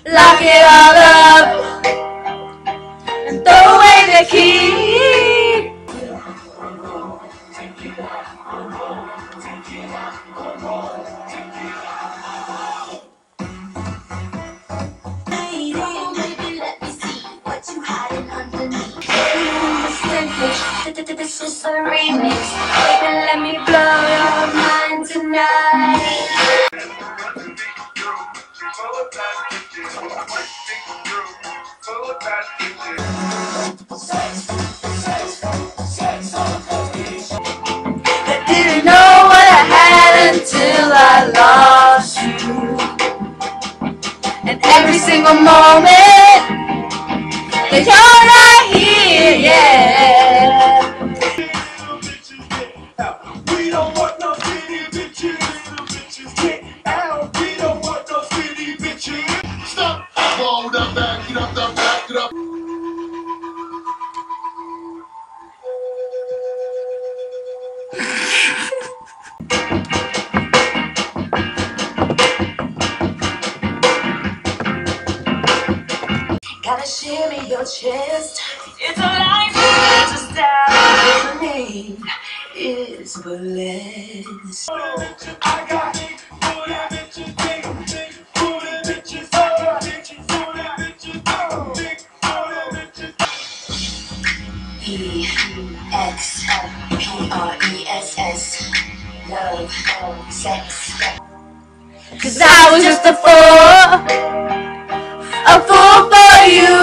lock it all up, and throw away the key. This is a remix. Baby, let me blow your mind tonight. I didn't know what I had until I lost you. And every single moment that you're not here, yeah. We don't want no city bitches. Get out. We don't want no city bitches. Stop. Hold up, back it up, back it up. Gotta shimmy your chest. It's a life, it's a style. The name is blessed. I got big booty bitches, big booty bitches, big booty bitches, big booty bitches. EXPRESS, love, sex. 'Cause I was just a fool for you.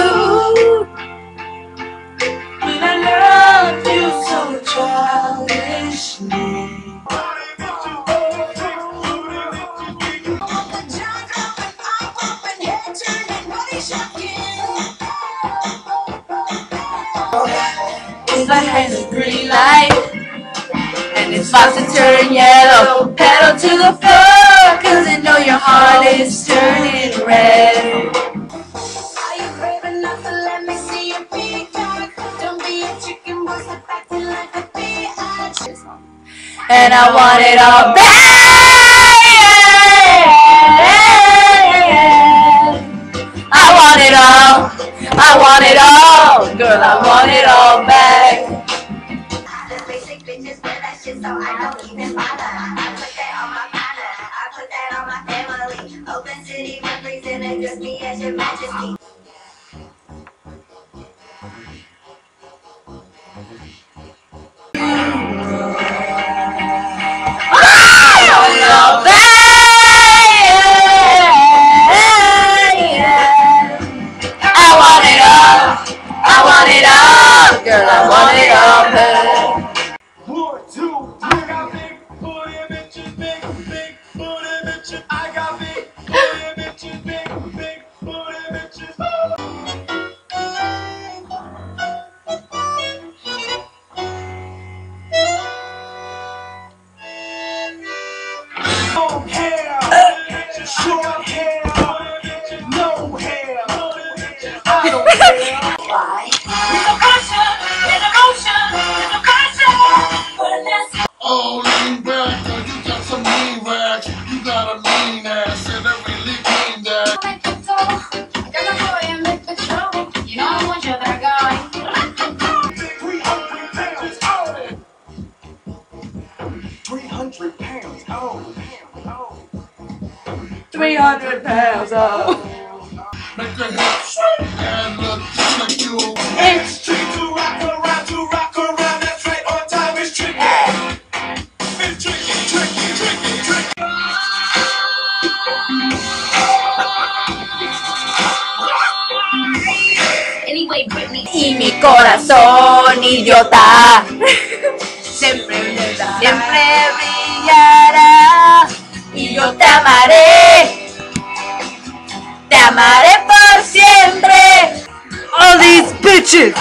When I loved you so childishly. If I had a green light and it's about to turn yellow, pedal to the floor, 'cause I know your heart is turning red. Are you brave enough to let me see your peacock? Don't be a chicken, boy, stop acting like a bitch. And I want it all back. I want it all. I want it all, girl. I want it all back. The basic bitches wear that shit, so I don't even bother. I put that on my partner. I put that on my family. Open city representing just me as your majesty. Girl, I want it all back. 1, 2, I got big booty bitches, big booty bitches. I got big booty bitches, big booty bitches. Long hair, short hair, no hair. I don't care. Why? Oh, lean back, cause you got some mean rags. You got a mean ass, and I really mean that. You know what you're that guy. 300 pounds, oh! 300 pounds, oh! 300 pounds, oh! Make your hips and look just like you. It's tricky to rock around, that's right on time, it's tricky. It's tricky. Anyway, Britney. Y mi corazón, idiota, siempre brillará. Y yo te amaré por siempre. All these bitches.